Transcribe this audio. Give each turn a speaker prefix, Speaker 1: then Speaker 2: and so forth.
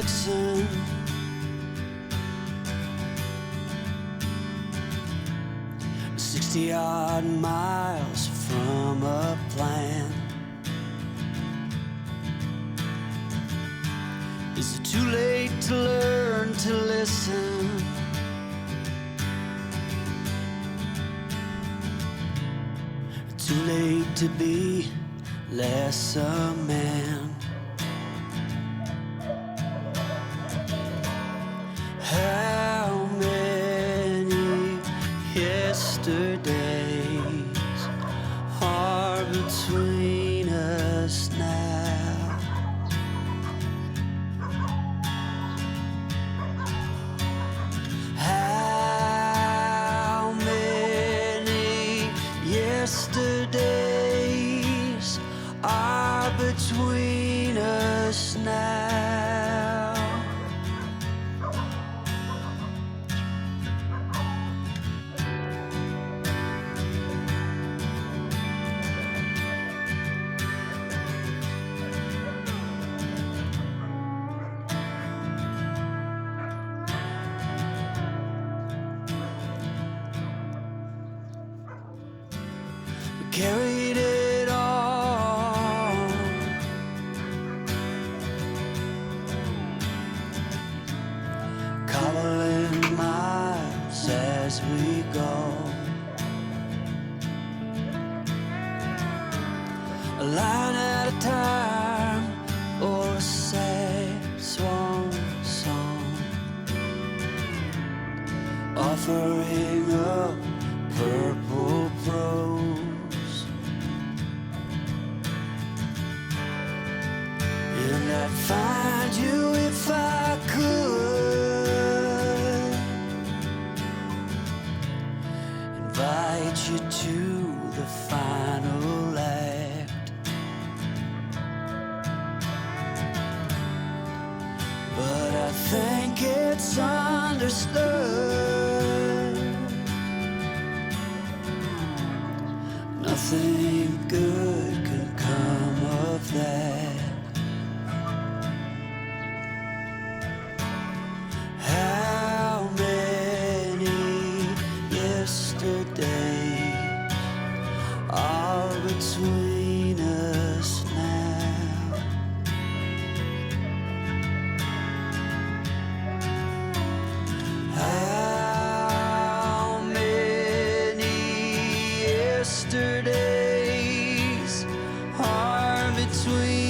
Speaker 1: vixen. 60-odd miles from a plan. Is it too late to learn to listen? Too late to be less a man? How many yesterdays are between us now? How many yesterdays are between us now? Carried it on, cobbling miles as we go, a line at a time, or a sad swan song, offering up purple prose. And I'd find you if I could, invite you to the final act. But I think it's understood nothing good can come of that. How many yesterdays are between us now? How many yesterdays are between